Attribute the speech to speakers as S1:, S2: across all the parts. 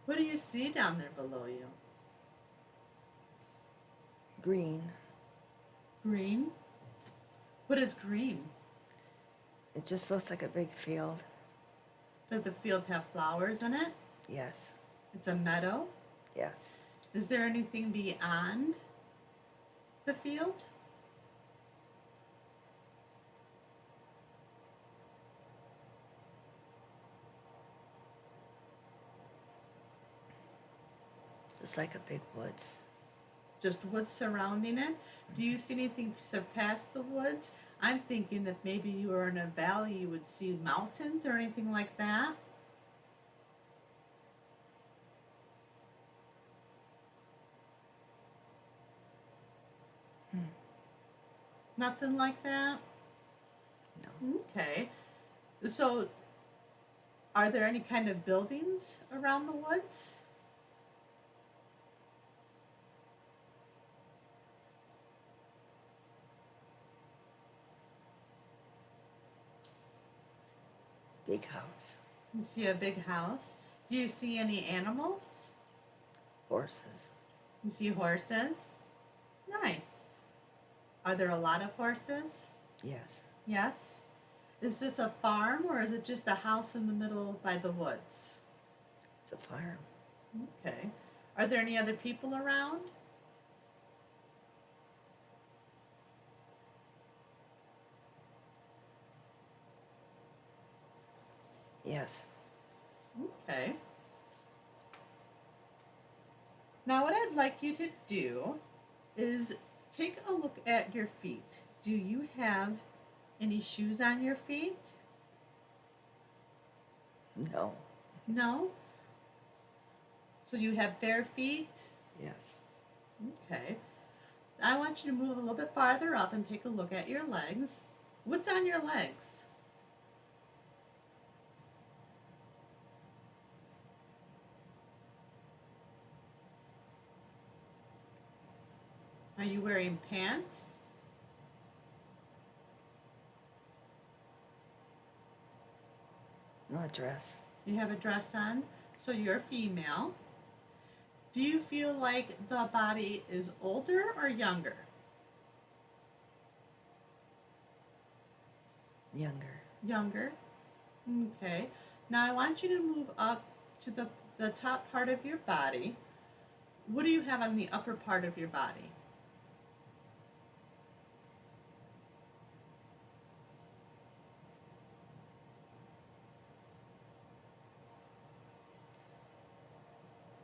S1: What do you see down there below you?
S2: Green.
S1: Green? What is green?
S2: It just looks like a big field.
S1: Does the field have flowers in it?
S2: Yes.
S1: It's a meadow?
S2: Yes.
S1: Is there anything beyond the field?
S2: Just like a big woods.
S1: Just woods surrounding it? Do you see anything surpass the woods? I'm thinking if maybe you were in a valley, you would see mountains or anything like that. Nothing like that?
S2: No.
S1: Okay. So, are there any kind of buildings around the woods?
S2: Big house.
S1: You see a big house. Do you see any animals?
S2: Horses.
S1: You see horses? Nice. Are there a lot of horses?
S2: Yes.
S1: Yes. Is this a farm or is it just a house in the middle by the woods?
S2: It's a farm.
S1: Okay. Are there any other people around?
S2: Yes.
S1: Okay. Now, what I'd like you to do is take a look at your feet. Do you have any shoes on your feet?
S2: No.
S1: No? So you have bare feet?
S2: Yes.
S1: Okay. I want you to move a little bit farther up and take a look at your legs. What's on your legs? Are you wearing pants?
S2: No, a dress.
S1: You have a dress on, so you're female. Do you feel like the body is older or younger?
S2: Younger.
S1: Younger. Okay. Now I want you to move up to the top part of your body. What do you have on the upper part of your body?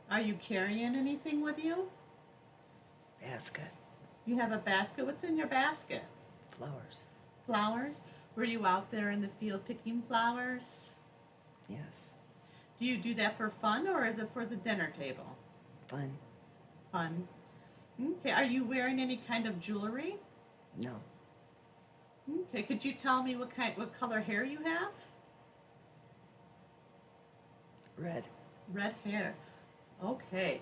S1: Are you carrying anything with you?
S2: Basket.
S1: You have a basket. What's in your basket?
S2: Flowers.
S1: Flowers? Were you out there in the field picking flowers?
S2: Yes.
S1: Do you do that for fun or is it for the dinner table?
S2: Fun.
S1: Fun. Okay. Are you wearing any kind of jewelry?
S2: No.
S1: Okay. Could you tell me what color hair you have?
S2: Red.
S1: Red hair. Okay.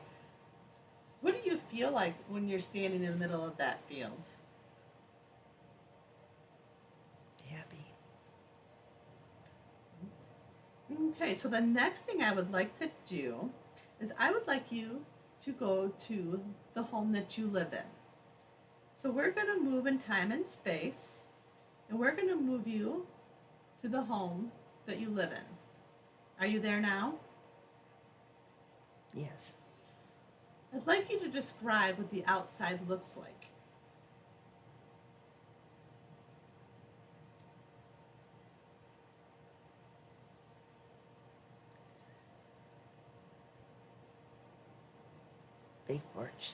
S1: What do you feel like when you're standing in the middle of that field?
S2: Happy.
S1: Okay, so the next thing I would like to do is I would like you to go to the home that you live in. So we're going to move in time and space, and we're going to move you to the home that you live in. Are you there now?
S2: Yes.
S1: I'd like you to describe what the outside looks like.
S2: Big porch.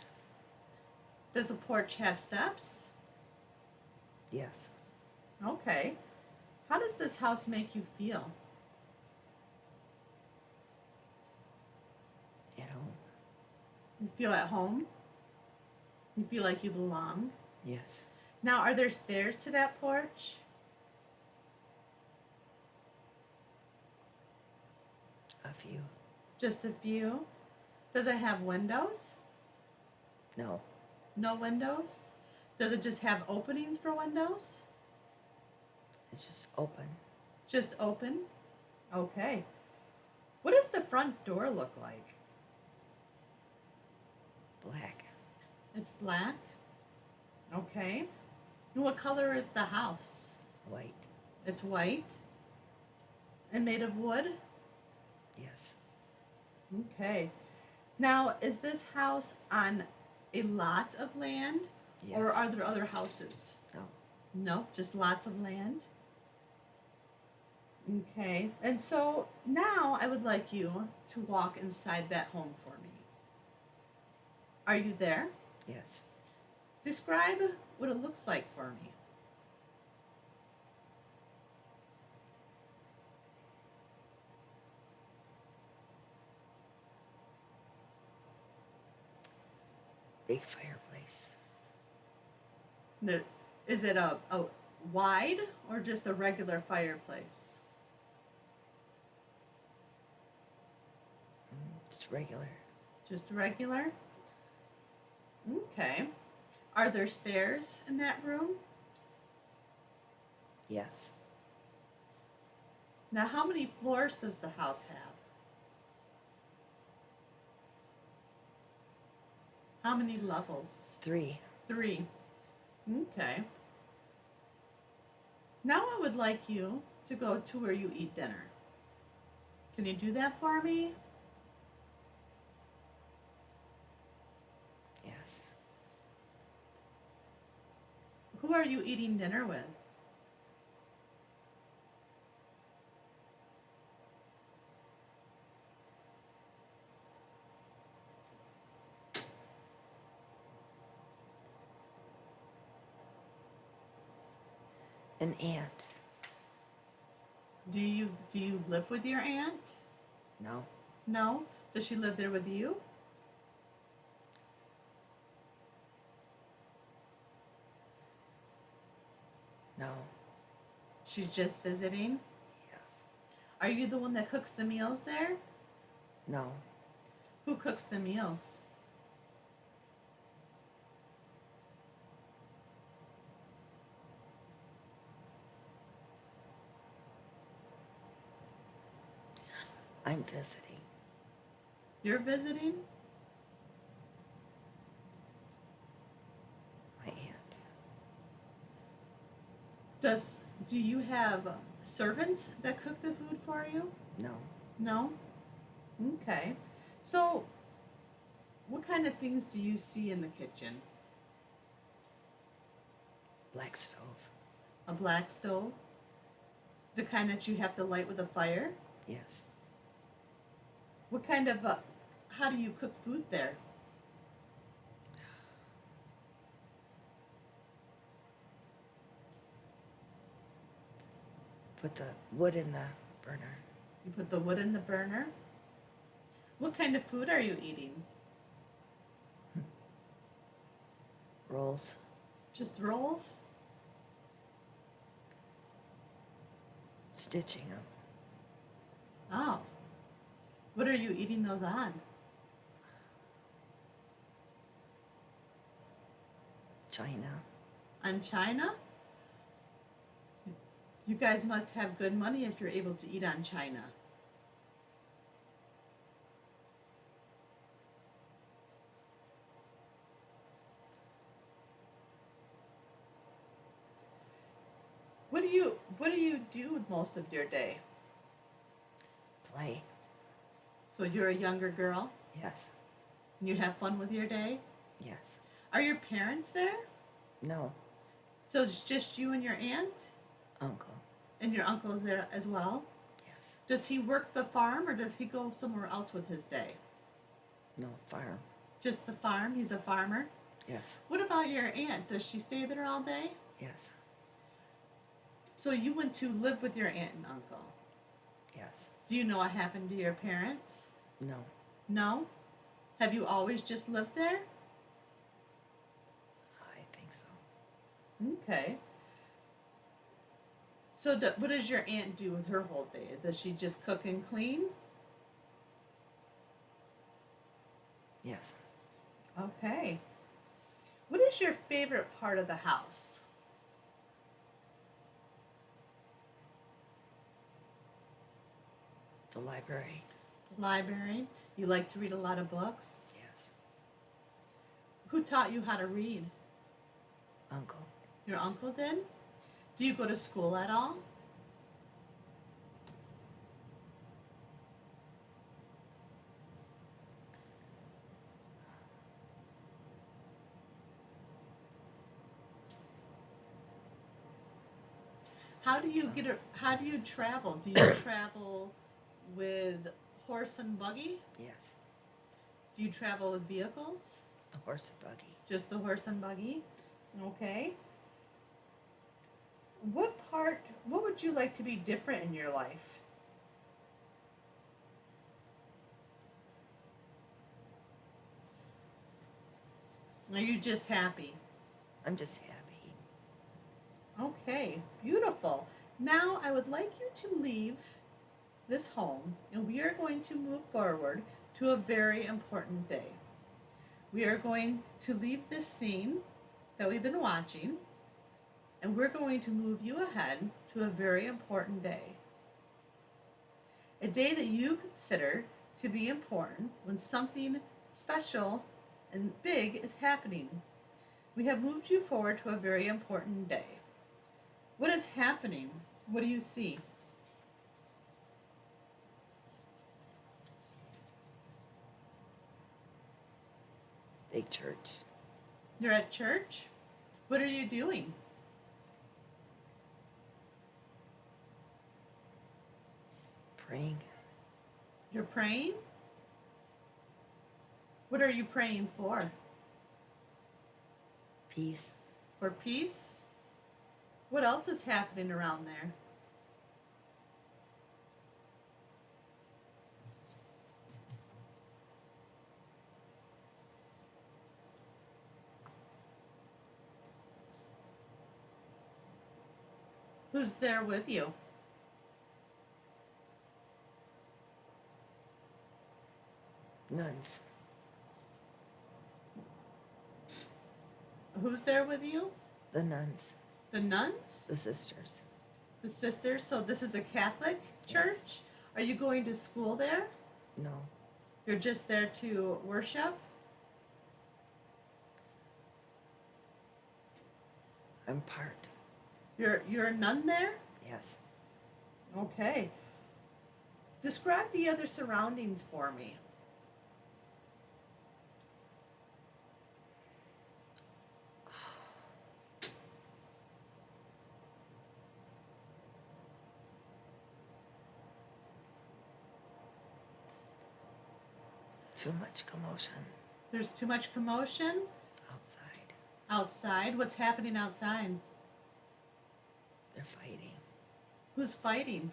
S1: Does the porch have steps?
S2: Yes.
S1: Okay. How does this house make you feel?
S2: At home.
S1: You feel at home? You feel like you belong?
S2: Yes.
S1: Now, are there stairs to that porch?
S2: A few.
S1: Just a few? Does it have windows?
S2: No.
S1: No windows? Does it just have openings for windows?
S2: It's just open.
S1: Just open? Okay. What does the front door look like?
S2: Black.
S1: It's black. Okay. And what color is the house?
S2: White.
S1: It's white. And made of wood?
S2: Yes.
S1: Okay. Now, is this house on a lot of land?
S2: Yes.
S1: Or are there other houses?
S2: No.
S1: No, just lots of land. Okay. And so now I would like you to walk inside that home for me. Are you there?
S2: Yes.
S1: Describe what it looks like for me.
S2: Big fireplace.
S1: Is it a wide or just a regular fireplace?
S2: It's regular.
S1: Just regular? Okay. Are there stairs in that room?
S2: Yes.
S1: Now, how many floors does the house have? How many levels?
S2: 3.
S1: 3. Okay. Now I would like you to go to where you eat dinner. Can you do that for me?
S2: Yes.
S1: Who are you eating dinner with?
S2: An aunt.
S1: Do you live with your aunt?
S2: No.
S1: No? Does she live there with you?
S2: No.
S1: She's just visiting?
S2: Yes.
S1: Are you the one that cooks the meals there?
S2: No.
S1: Who cooks the meals?
S2: I'm visiting.
S1: You're visiting?
S2: My aunt.
S1: Do you have servants that cook the food for you?
S2: No.
S1: No? Okay. So, what kind of things do you see in the kitchen?
S2: Black stove.
S1: A black stove? The kind that you have to light with a fire?
S2: Yes.
S1: What kind of, how do you cook food there?
S2: Put the wood in the burner.
S1: You put the wood in the burner? What kind of food are you eating?
S2: Rolls.
S1: Just rolls?
S2: Stitching them.
S1: Oh. What are you eating those on?
S2: China.
S1: On China? You guys must have good money if you're able to eat on China. What do you do with most of your day?
S2: Play.
S1: So you're a younger girl?
S2: Yes.
S1: You have fun with your day?
S2: Yes.
S1: Are your parents there?
S2: No.
S1: So it's just you and your aunt?
S2: Uncle.
S1: And your uncle is there as well?
S2: Yes.
S1: Does he work the farm or does he go somewhere else with his day?
S2: No. Farm.
S1: Just the farm? He's a farmer?
S2: Yes.
S1: What about your aunt? Does she stay there all day?
S2: Yes.
S1: So you went to live with your aunt and uncle.
S2: Yes.
S1: Do you know what happened to your parents?
S2: No.
S1: No? Have you always just lived there?
S2: I think so.
S1: Okay. So what does your aunt do with her whole day? Does she just cook and clean?
S2: Yes.
S1: Okay. What is your favorite part of the house?
S2: The library.
S1: The library? You like to read a lot of books?
S2: Yes.
S1: Who taught you how to read?
S2: Uncle.
S1: Your uncle did? Do you go to school at all? How do you travel? Do you travel with horse and buggy?
S2: Yes.
S1: Do you travel with vehicles?
S2: The horse and buggy.
S1: Just the horse and buggy? Okay. What would you like to be different in your life? Are you just happy?
S2: I'm just happy.
S1: Okay, beautiful. Now I would like you to leave this home and we are going to move forward to a very important day. We are going to leave this scene that we've been watching and we're going to move you ahead to a very important day. A day that you consider to be important when something special and big is happening. We have moved you forward to a very important day. What is happening? What do you see?
S2: Big church.
S1: You're at church? What are you doing?
S2: Praying.
S1: You're praying? What are you praying for?
S2: Peace.
S1: For peace? What else is happening around there? Who's there with you?
S2: Nuns.
S1: Who's there with you?
S2: The nuns.
S1: The nuns?
S2: The sisters.
S1: The sisters? So this is a Catholic church?
S2: Yes.
S1: Are you going to school there?
S2: No.
S1: You're just there to worship?
S2: I'm part.
S1: You're a nun there?
S2: Yes.
S1: Okay. Describe the other surroundings for me.
S2: Too much commotion.
S1: There's too much commotion
S2: Outside.
S1: outside. What's happening outside?
S2: They're fighting.
S1: Who's fighting?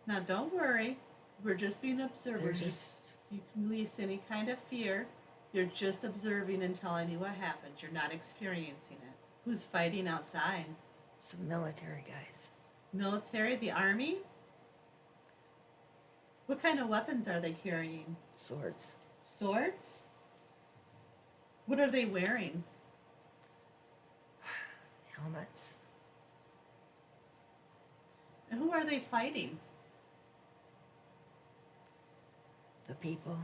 S1: Now don't worry. We're just being
S2: They're
S1: observers.
S2: just
S1: You can release any kind of fear. You're just observing and telling me what happened. You're not experiencing it. Who's fighting outside?
S2: some military guys.
S1: Military? The army? What kind of weapons are they carrying?
S2: Swords.
S1: Swords? What are they wearing?
S2: Helmets.
S1: And who are they fighting?
S2: The people.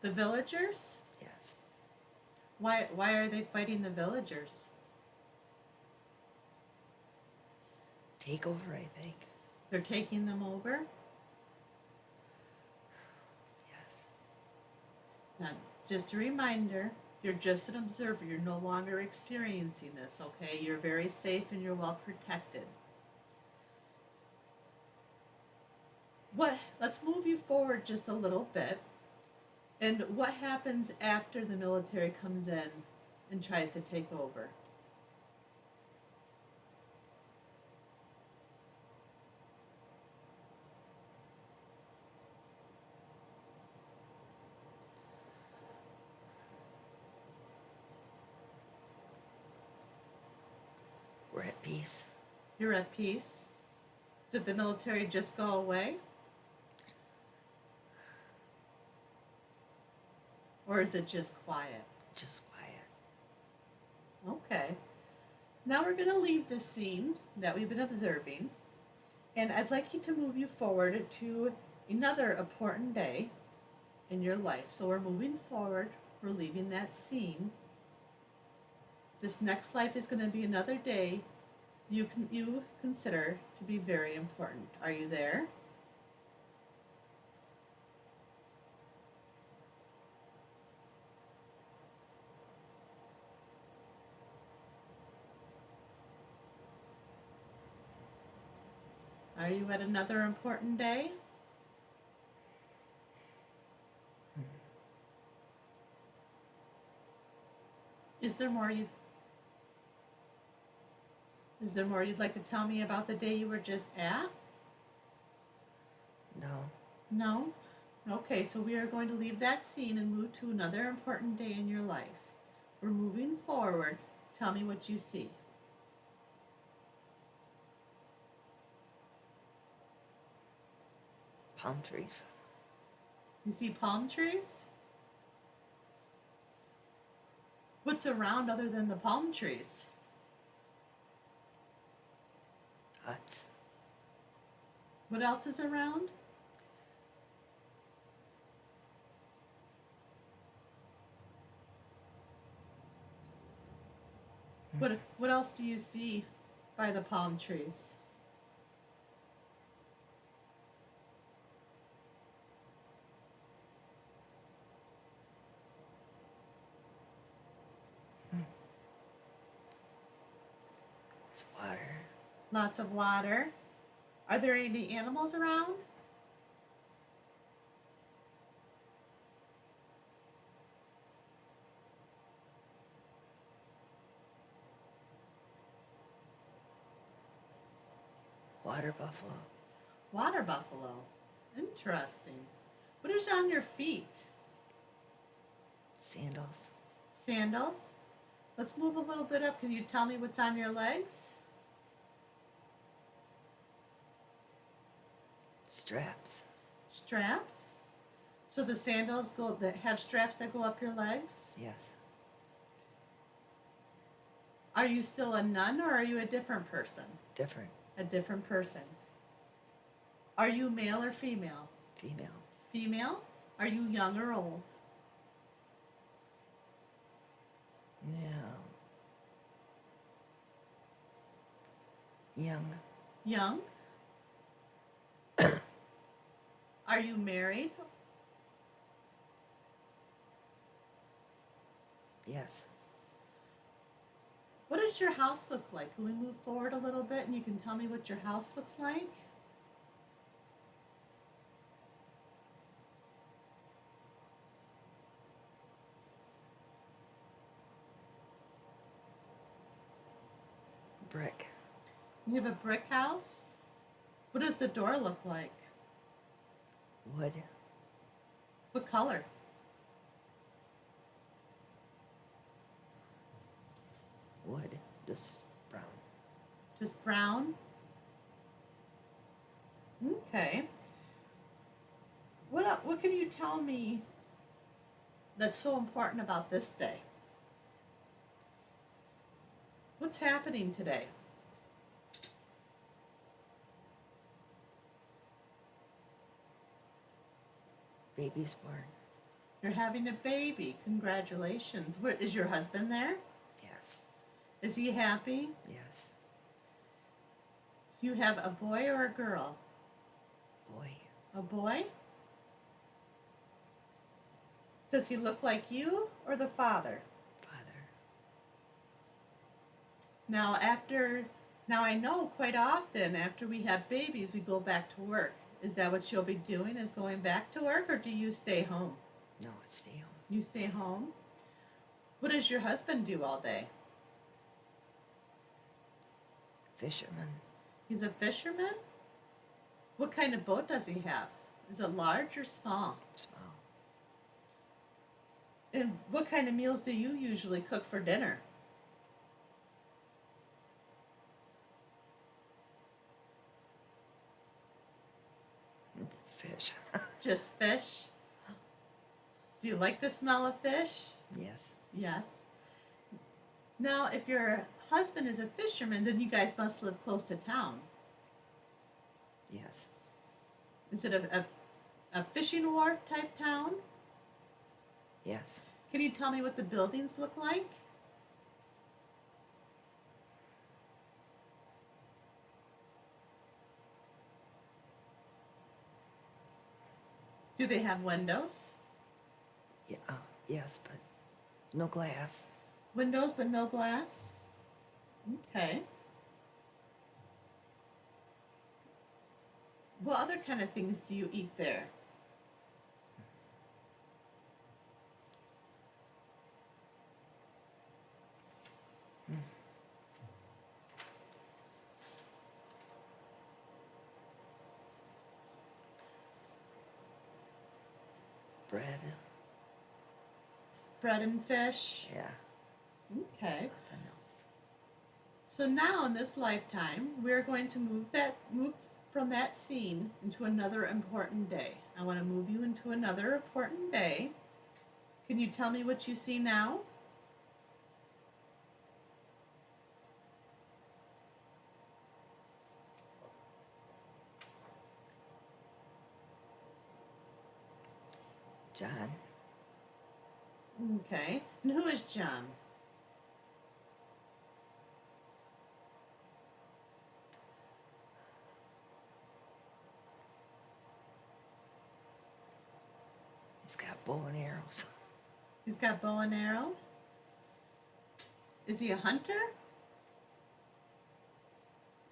S1: The villagers?
S2: Yes.
S1: Why are they fighting the villagers?
S2: Take over, I think.
S1: They're taking them over?
S2: Yes.
S1: Now, just a reminder, you're just an observer. You're no longer experiencing this, okay? You're very safe and you're well protected. Let's move you forward just a little bit. And what happens after the military comes in and tries to take over?
S2: We're at peace.
S1: You're at peace. Did the military just go away? Or is it just quiet?
S2: Just quiet.
S1: Okay. Now we're going to leave this scene that we've been observing, and I'd like you to move you forward to another important day in your life. So we're moving forward, we're leaving that scene. This next life is going to be another day you consider to be very important. Are you there? Are you at another important day? Is there more you'd like to tell me about the day you were just at?
S2: No.
S1: No? Okay, so we are going to leave that scene and move to another important day in your life. We're moving forward. Tell me what you see.
S2: Palm trees.
S1: You see palm trees? What's around other than the palm trees?
S2: Huts.
S1: What else is around? What else do you see by the palm trees?
S2: It's water.
S1: Lots of water. Are there any animals around?
S2: Water buffalo.
S1: Water buffalo. Interesting. What is on your feet?
S2: Sandals.
S1: Sandals? Let's move a little bit up. Can you tell me what's on your legs?
S2: Straps.
S1: Straps? So the sandals that have straps that go up your legs?
S2: Yes.
S1: Are you still a nun or are you a different person?
S2: Different.
S1: A different person. Are you male or female?
S2: Female.
S1: Female? Are you young or old?
S2: No. Young.
S1: Young? Are you married?
S2: Yes.
S1: What does your house look like? Can we move forward a little bit and you can tell me what your house looks like?
S2: Brick.
S1: You have a brick house? What does the door look like?
S2: Wood.
S1: What color?
S2: Wood. Just brown.
S1: Just brown? Okay. What can you tell me that's so important about this day? What's happening today?
S2: Baby's born.
S1: You're having a baby. Congratulations. Is your husband there?
S2: Yes.
S1: Is he happy?
S2: Yes.
S1: Do you have a boy or a girl?
S2: Boy.
S1: A boy? Does he look like you or the father?
S2: Father.
S1: Now I know quite often after we have babies we go back to work. Is that what you'll be doing, is going back to work, or do you stay home?
S2: No, it's stay home.
S1: You stay home? What does your husband do all day?
S2: Fisherman.
S1: He's a fisherman? What kind of boat does he have? Is it large or small?
S2: Small.
S1: And what kind of meals do you usually cook for dinner?
S2: Fish.
S1: Just fish? Do you like the smell of fish?
S2: Yes.
S1: Yes. Now, if your husband is a fisherman, then you guys must live close to town.
S2: Yes.
S1: Is it a fishing wharf type town?
S2: Yes.
S1: Can you tell me what the buildings look like? Do they have windows?
S2: Yeah. Yes, but no glass.
S1: Windows but no glass? Okay. What other kind of things do you eat there?
S2: Bread.
S1: Bread and fish?
S2: Yeah.
S1: Okay.
S2: Nothing else.
S1: So now in this lifetime, we're going to move from that scene into another important day. I want to move you into another important day. Can you tell me what you see now?
S2: John.
S1: Okay. And who is John?
S2: He's got bow and arrows.
S1: He's got bow and arrows. Is he a hunter?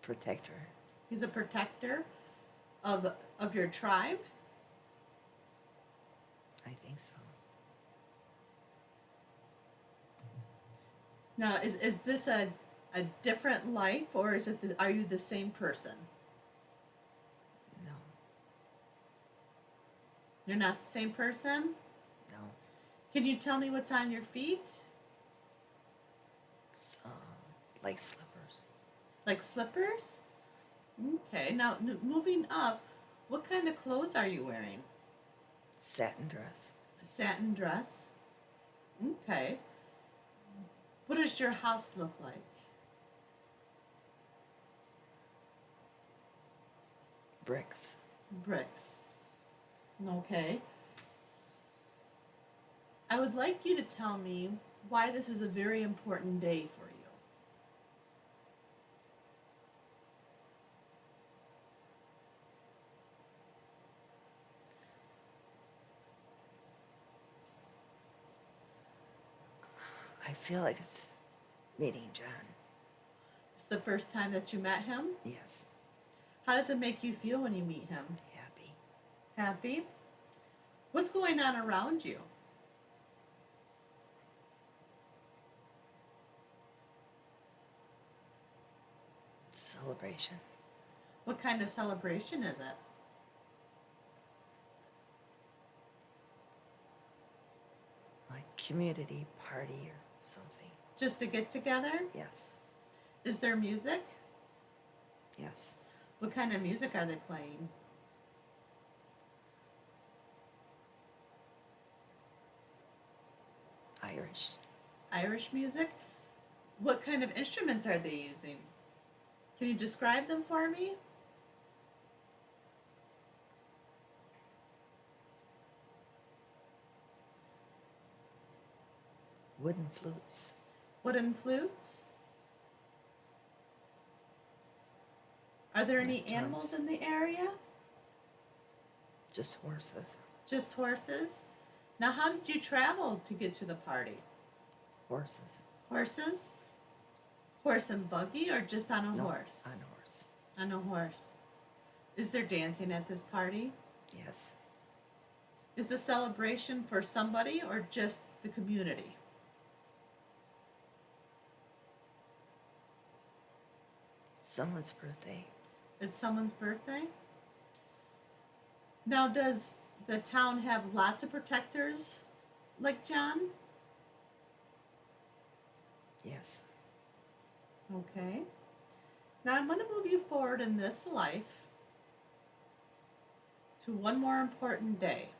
S2: Protector.
S1: He's a protector of your tribe?
S2: I think so.
S1: Now, is this a different life, or is it are you the same person?
S2: No.
S1: You're not the same person?
S2: No.
S1: Can you tell me what's on your feet?
S2: It's, like slippers.
S1: Like slippers? Okay. Now, moving up, what kind of clothes are you wearing?
S2: Satin dress.
S1: A satin dress? Okay. What does your house look like?
S2: Bricks.
S1: Bricks. Okay. I would like you to tell me why this is a very important day for you.
S2: I feel like it's meeting John.
S1: It's the first time that you met him?
S2: Yes.
S1: How does it make you feel when you meet him?
S2: Happy.
S1: Happy? What's going on around you?
S2: Celebration.
S1: What kind of celebration is it?
S2: Like community party or something.
S1: Just a get together?
S2: Yes.
S1: Is there music?
S2: Yes.
S1: What kind of music are they playing?
S2: Irish.
S1: Irish music? What kind of instruments are they using? Can you describe them for me?
S2: Wooden flutes.
S1: Wooden flutes? Are there any
S2: Drums.
S1: animals in the area?
S2: Just horses.
S1: Just horses? Now, how did you travel to get to the party?
S2: Horses.
S1: Horses? Horse and buggy, or just on a
S2: No,
S1: horse?
S2: on horse.
S1: On a horse. Is there dancing at this party?
S2: Yes.
S1: Is the celebration for somebody or just the community?
S2: Someone's birthday.
S1: It's someone's birthday? Now, does the town have lots of protectors like John?
S2: Yes.
S1: Okay. Now I'm going to move you forward in this life to one more important day.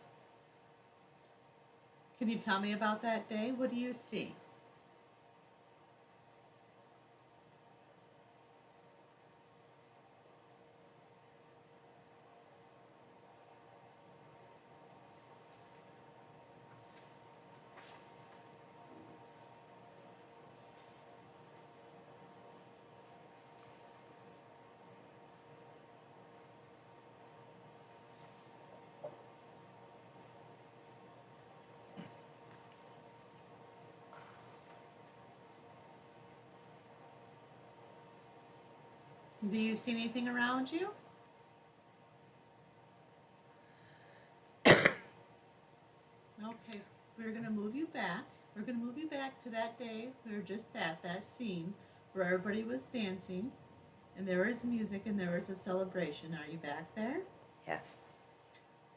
S1: Can you tell me about that day? What do you see? Do you see anything around you? Okay, we're going to move you back. We're going to move you back to that day we were just at, that scene where everybody was dancing and there was music and there was a celebration. Are you back there?
S2: Yes.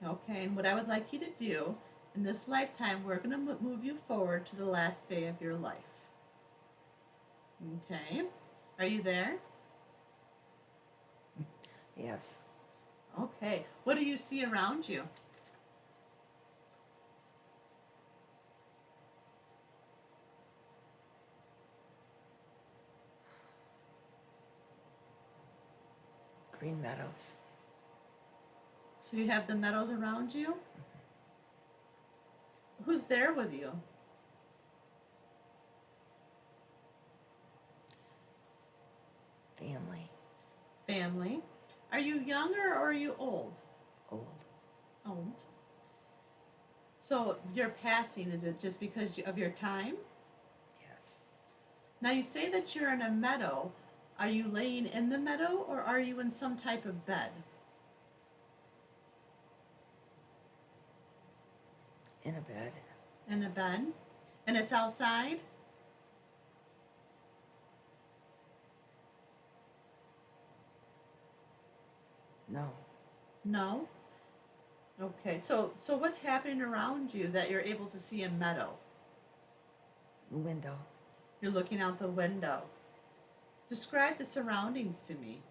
S1: Okay, and what I would like you to do in this lifetime, we're going to move you forward to the last day of your life. Okay, are you there?
S2: Yes.
S1: Okay, what do you see around you?
S2: Green meadows.
S1: So you have the meadows around you? Who's there with you?
S2: Family.
S1: Family. Are you younger or are you old?
S2: Old.
S1: Old. So your passing, is it just because of your time?
S2: Yes.
S1: Now you say that you're in a meadow. Are you laying in the meadow or are you in some type of bed?
S2: In a bed.
S1: In a bed? And it's outside?
S2: No.
S1: No? Okay, so what's happening around you that you're able to see a meadow?
S2: Window.
S1: You're looking out the window. Describe the surroundings to me.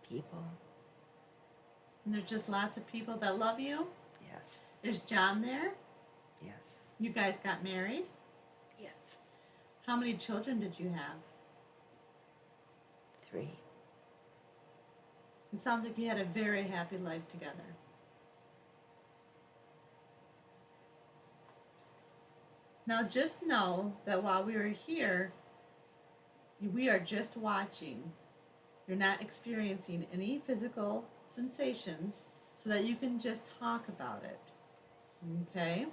S2: People.
S1: And there's just lots of people that love you?
S2: Yes.
S1: Is John there?
S2: Yes.
S1: You guys got married?
S2: Yes.
S1: How many children did you have?
S2: 3.
S1: It sounds like you had a very happy life together. Now just know that while we are here, we are just watching. You're not experiencing any physical sensations so that you can just talk about it. Okay?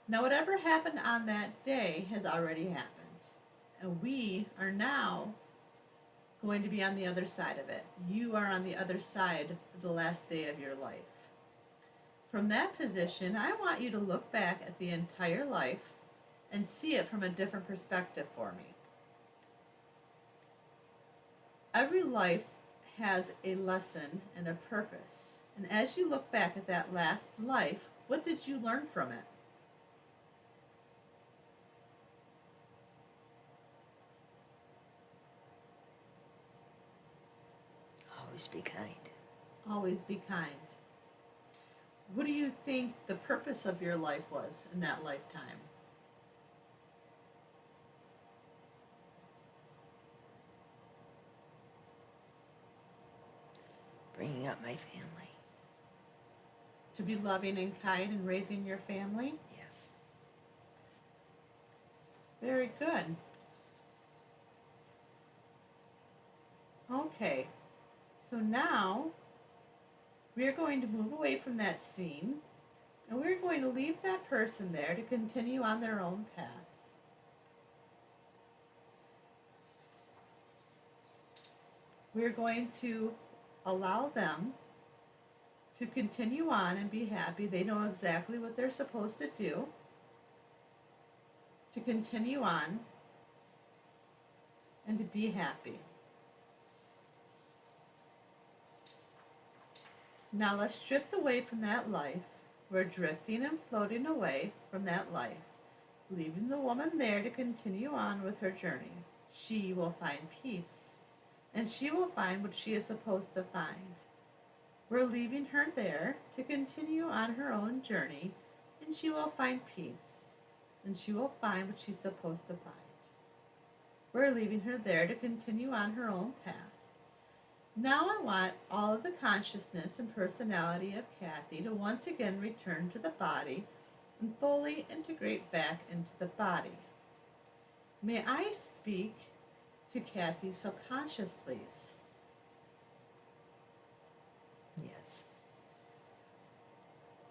S1: Now whatever happened on that day has already happened. And we are now going to be on the other side of it. You are on the other side of the last day of your life. From that position, I want you to look back at the entire life and see it from a different perspective for me. Every life has a lesson and a purpose. And as you look back at that last life, what did you learn from it?
S2: Always be kind.
S1: Always be kind. What do you think the purpose of your life was in that lifetime?
S2: Bringing up my family.
S1: To be loving and kind and raising your family?
S2: Yes.
S1: Very good. Okay, so now we're going to move away from that scene and we're going to leave that person there to continue on their own path. We're going to allow them to continue on and be happy. They know exactly what they're supposed to do to continue on and to be happy. Now let's drift away from that life. We're drifting and floating away from that life, leaving the woman there to continue on with her journey. She will find peace, and she will find what she is supposed to find. We're leaving her there to continue on her own journey, and she will find peace, and she will find what she's supposed to find. We're leaving her there to continue on her own path. Now I want all of the consciousness and personality of Kathy to once again return to the body and fully integrate back into the body. May I speak to Kathy's subconscious, please?
S2: Yes.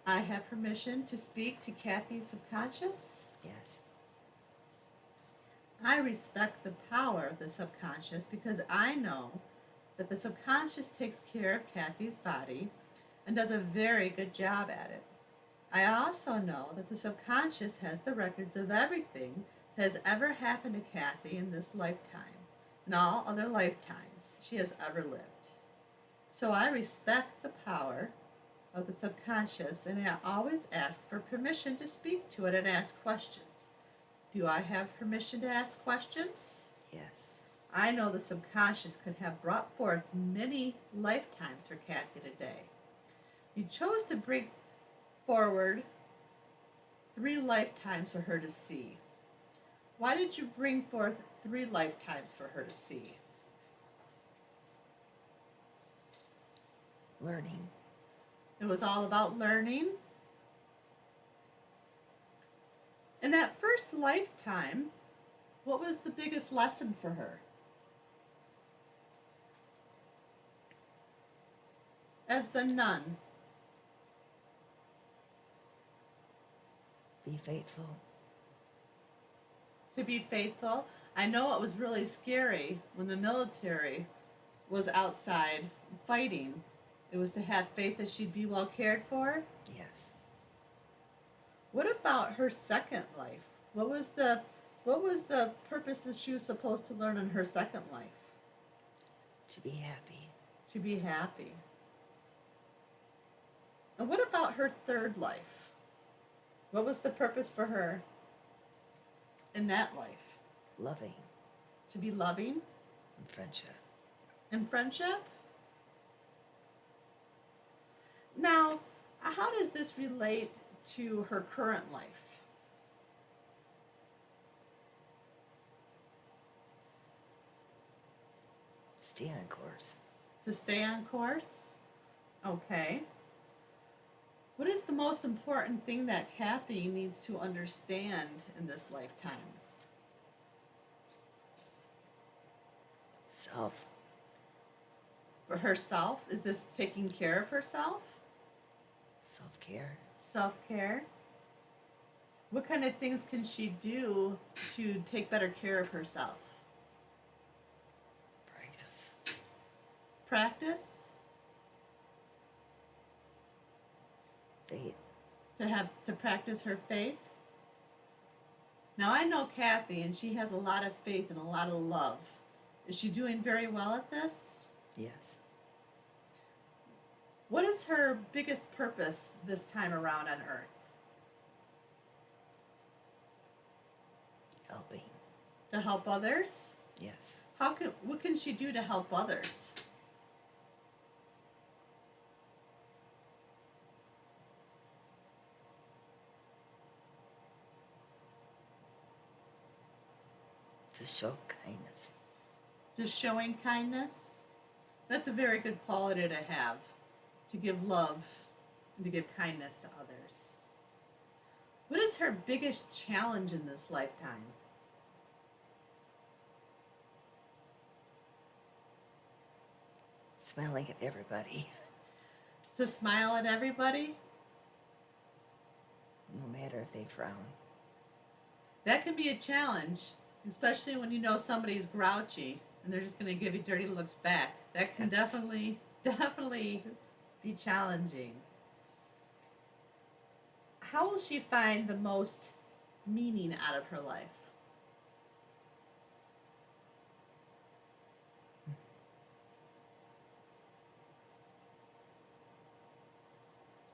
S1: I have permission to speak to Kathy's subconscious.
S2: Yes.
S1: I respect the power of the subconscious because I know that the subconscious takes care of Kathy's body and does a very good job at it. I also know that the subconscious has the records of everything that has ever happened to Kathy in this lifetime and all other lifetimes she has ever lived. So I respect the power of the subconscious, and I always ask for permission to speak to it and ask questions. Do I have permission to ask questions?
S2: Yes.
S1: I know the subconscious could have brought forth many lifetimes for Kathy today. You chose to bring forward 3 lifetimes for her to see. Why did you bring forth 3 lifetimes for her to see?
S2: Learning.
S1: It was all about learning. In that first lifetime, what was the biggest lesson for her? As the nun,
S2: Be faithful.
S1: to be faithful. I know it was really scary when the military was outside fighting. It was to have faith that she'd be well cared for.
S2: Yes.
S1: What about her second life? What was the purpose that she was supposed to learn in her second life?
S2: To be happy.
S1: To be happy. And what about her third life? What was the purpose for her in that life?
S2: Loving.
S1: To be loving
S2: And friendship.
S1: and friendship? Now, how does this relate to her current life?
S2: Stay on course.
S1: To stay on course? Okay. What is the most important thing that Kathy needs to understand in this lifetime?
S2: Self.
S1: For herself? Is this taking care of herself?
S2: Self-care.
S1: Self-care? What kind of things can she do to take better care of herself?
S2: Practice.
S1: Practice?
S2: Faith.
S1: To practice her faith? Now I know Kathy and she has a lot of faith and a lot of love. Is she doing very well at this?
S2: Yes.
S1: What is her biggest purpose this time around on Earth?
S2: Helping.
S1: To help others?
S2: Yes.
S1: What can she do to help others?
S2: To show kindness.
S1: Just showing kindness? That's a very good quality to have. To give love and to give kindness to others. What is her biggest challenge in this lifetime?
S2: Smiling at everybody.
S1: To smile at everybody?
S2: No matter if they frown.
S1: That can be a challenge, especially when you know somebody's grouchy and they're just going to give you dirty looks back. That can
S2: Yes.
S1: definitely be challenging. How will she find the most meaning out of her life?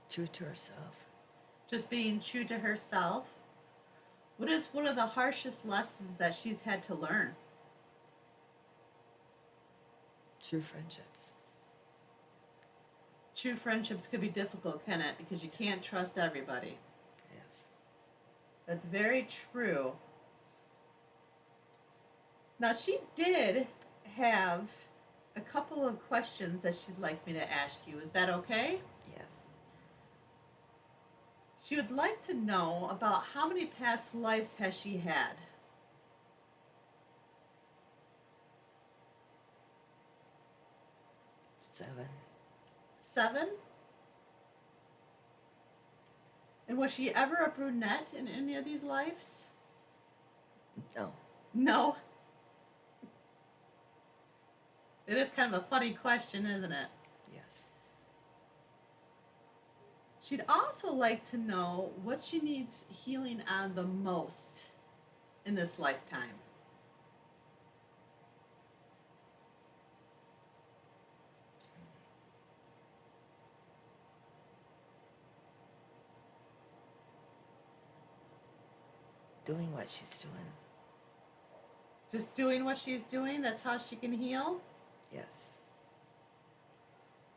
S2: True to herself.
S1: Just being true to herself? What is one of the harshest lessons that she's had to learn?
S2: True friendships.
S1: True friendships could be difficult, can it? Because you can't trust everybody.
S2: Yes.
S1: That's very true. Now, she did have a couple of questions that she'd like me to ask you. Is that okay?
S2: Yes.
S1: She would like to know about how many past lives has she had?
S2: Seven.
S1: 7? was she ever a brunette in any of these lives?
S2: No.
S1: No. It is kind of a funny question, isn't it?
S2: Yes.
S1: She'd also like to know what she needs healing on the most in this lifetime.
S2: Doing what she's doing.
S1: Just doing what she's doing, that's how she can heal?
S2: Yes.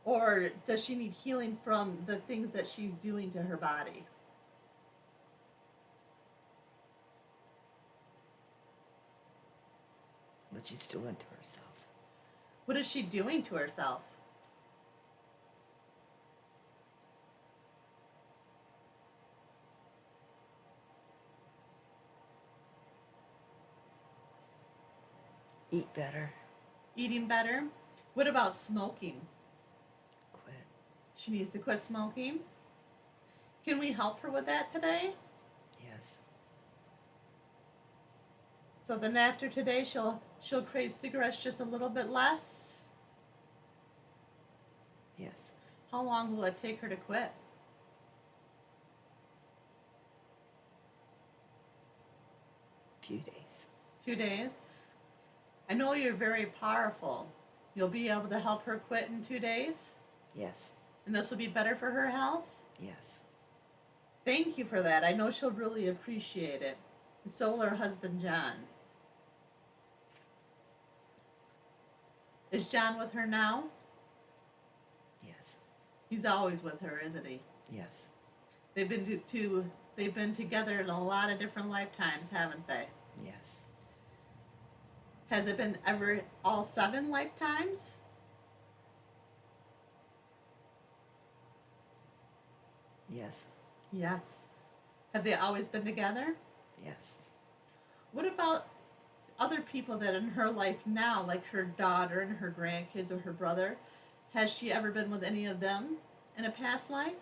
S1: Or does she need healing from the things that she's doing to her body?
S2: What she's doing to herself.
S1: What is she doing to herself?
S2: Eat better.
S1: Eating better? What about smoking?
S2: Quit.
S1: She needs to quit smoking. Can we help her with that today?
S2: Yes.
S1: So then after today she'll crave cigarettes just a little bit less?
S2: Yes.
S1: How long will it take her to quit?
S2: Few days.
S1: 2 days? I know you're very powerful. You'll be able to help her quit in 2 days?
S2: Yes.
S1: And this will be better for her health?
S2: Yes.
S1: Thank you for that. I know she'll really appreciate it. And so will her husband, John. Is John with her now?
S2: Yes.
S1: He's always with her, isn't he?
S2: Yes.
S1: They've been together in a lot of different lifetimes, haven't they?
S2: Yes.
S1: Has it been ever all 7 lifetimes?
S2: Yes.
S1: Yes. Have they always been together?
S2: Yes.
S1: What about other people that in her life now, like her daughter and her grandkids or her brother? Has she ever been with any of them in a past life?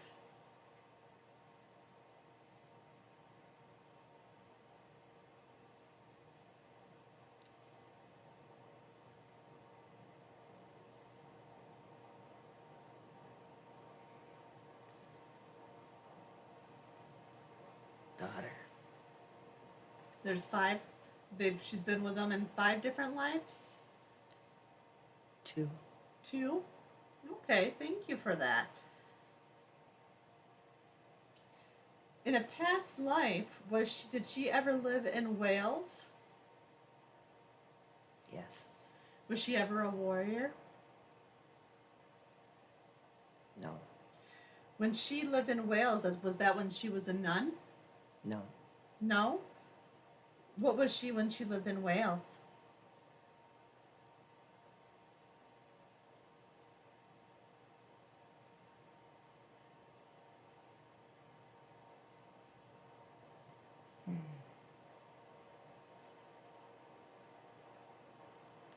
S2: Daughter.
S1: There's 5. She's been with them in 5 different lives?
S2: 2.
S1: 2? Okay, thank you for that. In a past life, did she ever live in Wales?
S2: Yes.
S1: Was she ever a warrior?
S2: No.
S1: When she lived in Wales, was that when she was a nun?
S2: No.
S1: No? What was she when she lived in Wales?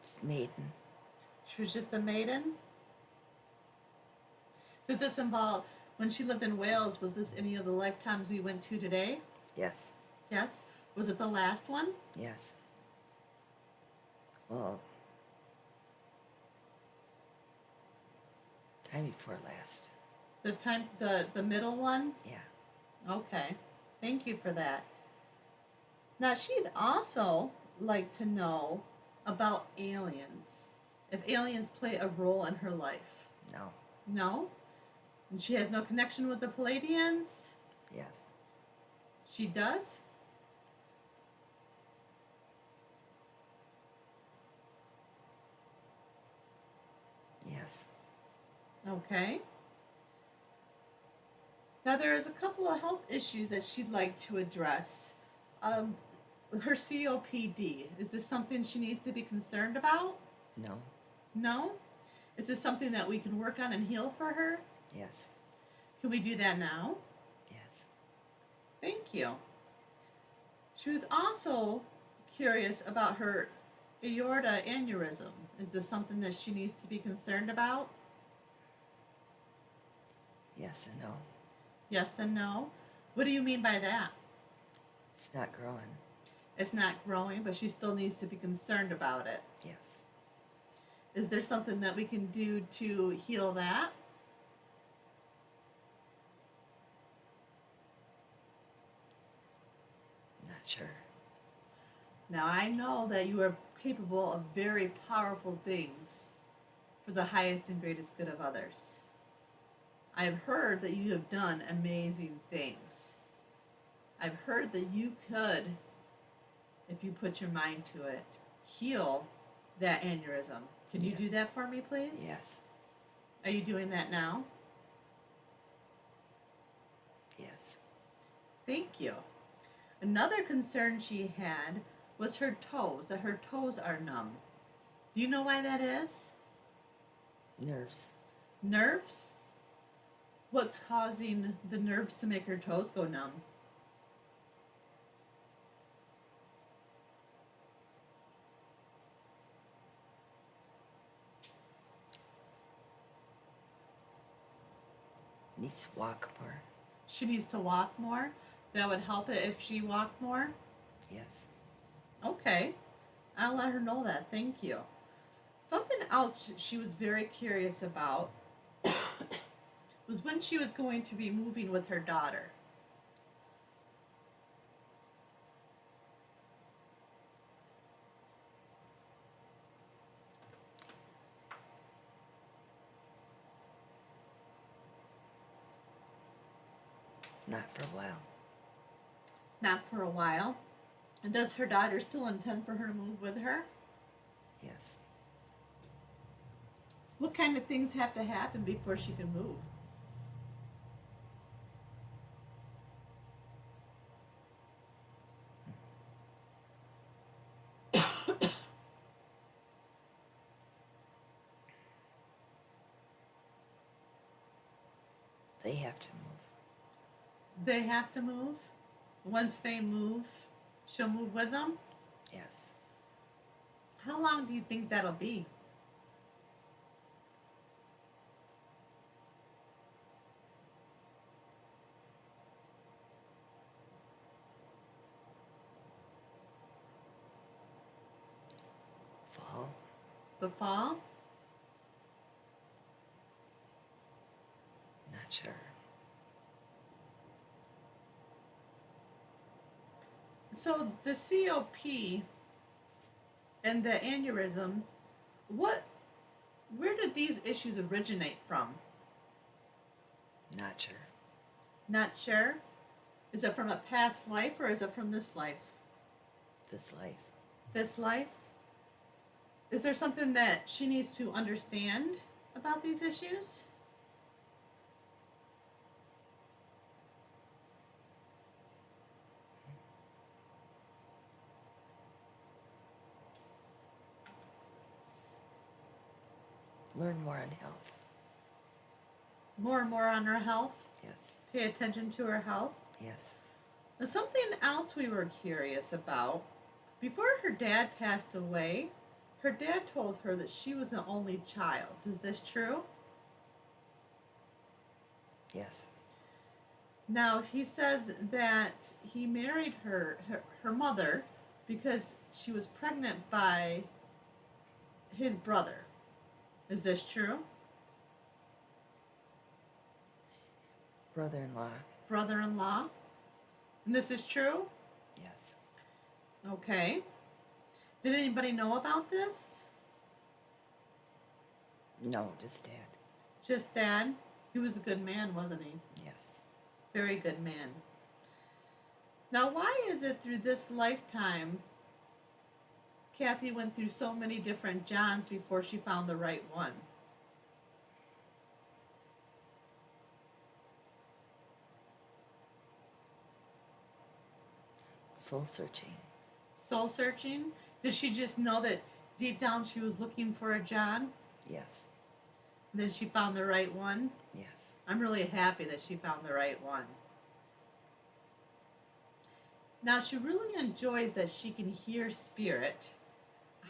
S2: Just maiden.
S1: She was just a maiden? Did this involve, when she lived in Wales, was this any of the lifetimes we went to today?
S2: Yes.
S1: Yes? Was it the last one?
S2: Yes. Well, time before last.
S1: The middle one?
S2: Yeah.
S1: Okay. Thank you for that. Now, she'd also like to know about aliens. If aliens play a role in her life.
S2: No.
S1: No? And she has no connection with the Palladians?
S2: Yes.
S1: She does?
S2: Yes.
S1: Okay. Now, there is a couple of health issues that she'd like to address. Her COPD, is this something she needs to be concerned about?
S2: No.
S1: No? Is this something that we can work on and heal for her?
S2: Yes.
S1: Can we do that now?
S2: Yes.
S1: Thank you. She was also curious about her aorta aneurysm. Is this something that she needs to be concerned about?
S2: Yes and no.
S1: Yes and no. What do you mean by that?
S2: It's not growing.
S1: It's not growing, but she still needs to be concerned about it.
S2: Yes.
S1: Is there something that we can do to heal that?
S2: Not sure.
S1: Now, I know that you are capable of very powerful things for the highest and greatest good of others. I've heard that you have done amazing things. I've heard that you could, if you put your mind to it, heal that aneurysm. Can you
S2: Yeah.
S1: do that for me, please?
S2: Yes.
S1: Are you doing that now?
S2: Yes.
S1: Thank you. Another concern she had was her toes, that her toes are numb. Do you know why that is?
S2: Nerves.
S1: Nerves? What's causing the nerves to make her toes go numb?
S2: Needs to walk more.
S1: She needs to walk more. That would help it if she walked more.
S2: Yes.
S1: Okay. I'll let her know that. Thank you. Something else she was very curious about was when she was going to be moving with her daughter.
S2: Not for a while.
S1: Not for a while. And does her daughter still intend for her to move with her?
S2: Yes.
S1: What kind of things have to happen before she can move?
S2: They have to move.
S1: They have to move. Once they move, she'll move with them.
S2: Yes.
S1: How long do you think that'll be?
S2: Fall.
S1: The fall?
S2: Not sure.
S1: So the COP and the aneurysms, where did these issues originate from?
S2: Not sure.
S1: Not sure. Is it from a past life or is it from this life?
S2: This life.
S1: This life? Is there something that she needs to understand about these issues?
S2: Learn more on health.
S1: More and more on her health?
S2: Yes.
S1: Pay attention to her health?
S2: Yes.
S1: Now, something else we were curious about. Before her dad passed away, her dad told her that she was an only child. Is this true?
S2: Yes.
S1: Now, he says that he married her mother because she was pregnant by his brother. Is this true?
S2: Brother-in-law.
S1: Brother-in-law? And this is true?
S2: Yes.
S1: Okay. Did anybody know about this?
S2: No, just Dad.
S1: Just Dad? He was a good man, wasn't he?
S2: Yes.
S1: Very good man. Now, why is it through this lifetime Kathy went through so many different Johns before she found the right one?
S2: Soul searching.
S1: Soul searching? Did she just know that deep down she was looking for a John?
S2: Yes.
S1: And then she found the right one?
S2: Yes.
S1: I'm really happy that she found the right one. Now, she really enjoys that she can hear spirit.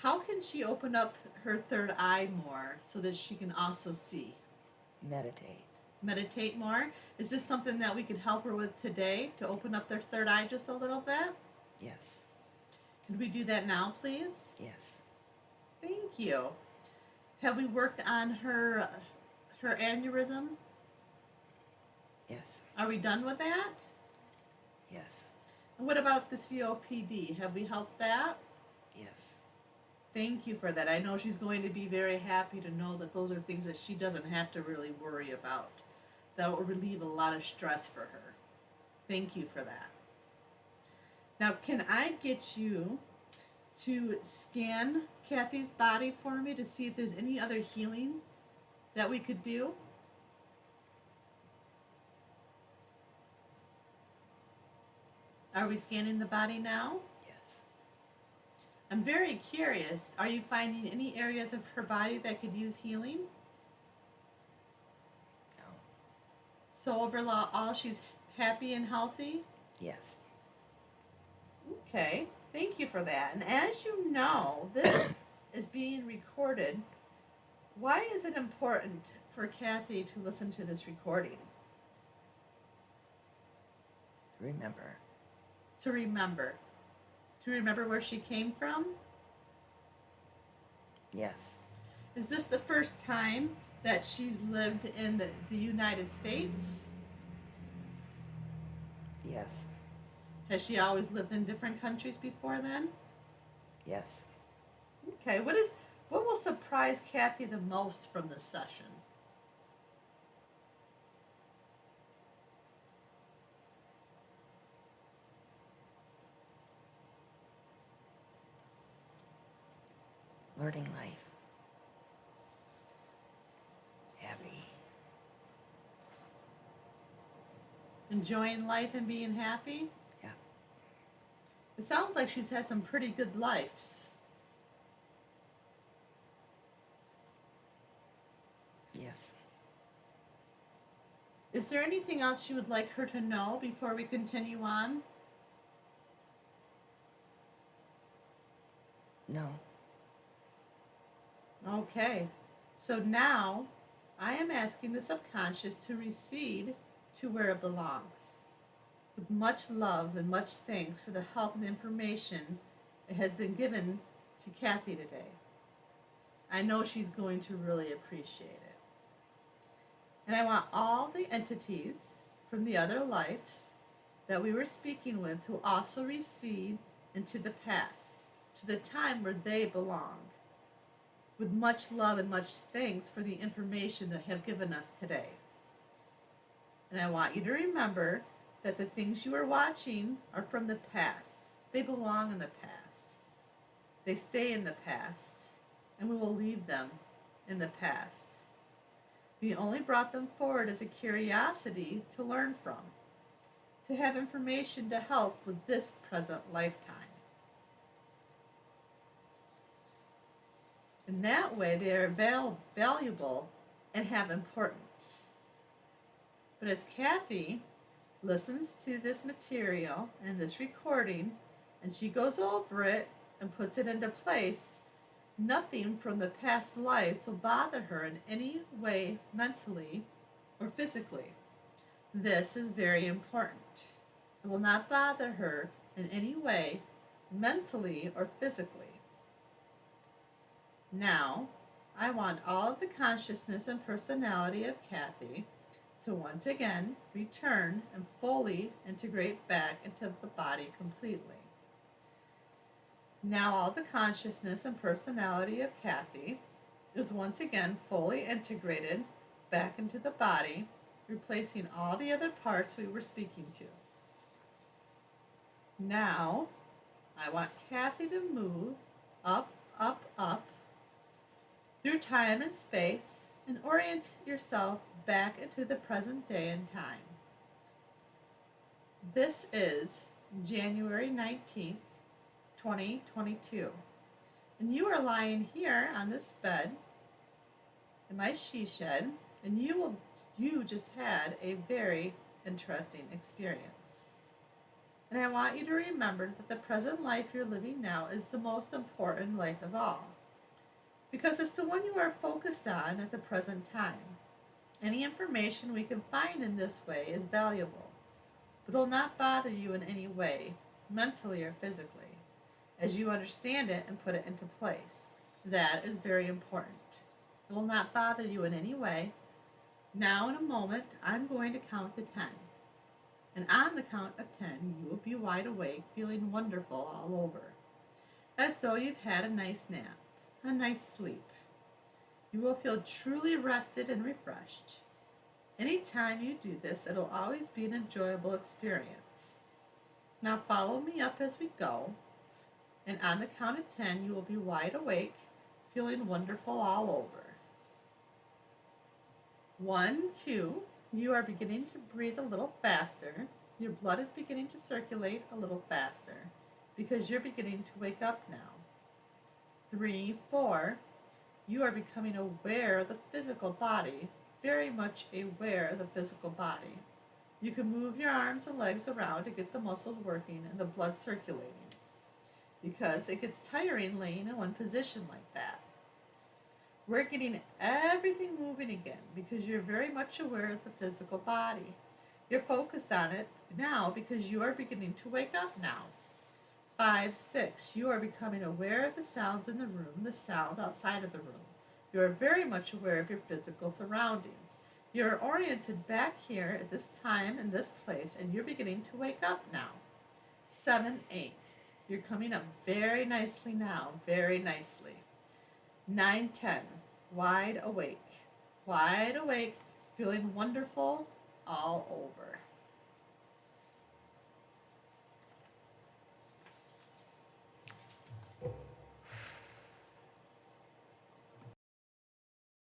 S1: How can she open up her third eye more so that she can also see?
S2: Meditate.
S1: meditate more. Is this something that we could help her with today to open up their third eye just a little bit?
S2: Yes.
S1: Could we do that now, please?
S2: Yes.
S1: Thank you. Have we worked on her aneurysm?
S2: Yes.
S1: Are we done with that?
S2: Yes.
S1: And what about the COPD? Have we helped that?
S2: Yes.
S1: Thank you for that. I know she's going to be very happy to know that those are things that she doesn't have to really worry about. That will relieve a lot of stress for her. Thank you for that. Now, can I get you to scan Kathy's body for me to see if there's any other healing that we could do? Are we scanning the body now?
S2: Yes.
S1: I'm very curious. Are you finding any areas of her body that could use healing?
S2: No.
S1: So overall, she's happy and healthy?
S2: Yes.
S1: Okay, thank you for that. And as you know, this is being recorded. Why is it important for Kathy to listen to this recording?
S2: Remember.
S1: To remember. To remember where she came from?
S2: Yes.
S1: Is this the first time that she's lived in the United States?
S2: Yes.
S1: Has she always lived in different countries before then?
S2: Yes.
S1: Okay, what will surprise Kathy the most from this session?
S2: Learning life. Happy.
S1: Enjoying life and being happy?
S2: Yeah.
S1: It sounds like she's had some pretty good lives.
S2: Yes.
S1: Is there anything else you would like her to know before we continue on?
S2: No.
S1: Okay, so now I am asking the subconscious to recede to where it belongs. With much love and much thanks for the help and information it has been given to Kathy today. I know she's going to really appreciate it. And I want all the entities from the other lives that we were speaking with to also recede into the past, to the time where they belong. With much love and much thanks for the information that have given us today. And I want you to remember that the things you are watching are from the past. They belong in the past. They stay in the past, and we will leave them in the past. We only brought them forward as a curiosity to learn from, to have information to help with this present lifetime. In that way, they are valuable and have importance. But as Kathy listens to this material and this recording, and she goes over it and puts it into place, nothing from the past lives will bother her in any way, mentally or physically. This is very important. It will not bother her in any way, mentally or physically. Now, I want all of the consciousness and personality of Kathy to once again return and fully integrate back into the body completely. Now all the consciousness and personality of Kathy is once again fully integrated back into the body, replacing all the other parts we were speaking to. Now, I want Kathy to move up, up, up, through time and space, and orient yourself back into the present day and time. This is January 19th, 2022. And you are lying here on this bed in my she shed, and you just had a very interesting experience. And I want you to remember that the present life you're living now is the most important life of all, because it's the one you are focused on at the present time. Any information we can find in this way is valuable, but will not bother you in any way, mentally or physically, as you understand it and put it into place. That is very important. It will not bother you in any way. Now, in a moment, I'm going to count to 10. And on the count of 10, you will be wide awake, feeling wonderful all over, as though you've had a nice nap, a nice sleep. You will feel truly rested and refreshed. Anytime you do this, it'll always be an enjoyable experience. Now follow me up as we go, and on the count of 10, you will be wide awake, feeling wonderful all over. 1, 2, you are beginning to breathe a little faster. Your blood is beginning to circulate a little faster because you're beginning to wake up now. 3, 4, you are becoming aware of the physical body, very much aware of the physical body. You can move your arms and legs around to get the muscles working and the blood circulating, because it gets tiring laying in one position like that. We're getting everything moving again because you're very much aware of the physical body. You're focused on it now because you are beginning to wake up now. 5, 6, you are becoming aware of the sounds in the room, the sound outside of the room. You are very much aware of your physical surroundings. You're oriented back here at this time and this place, and you're beginning to wake up now. 7, 8, you're coming up very nicely now, very nicely. 9, 10, wide awake, feeling wonderful all over.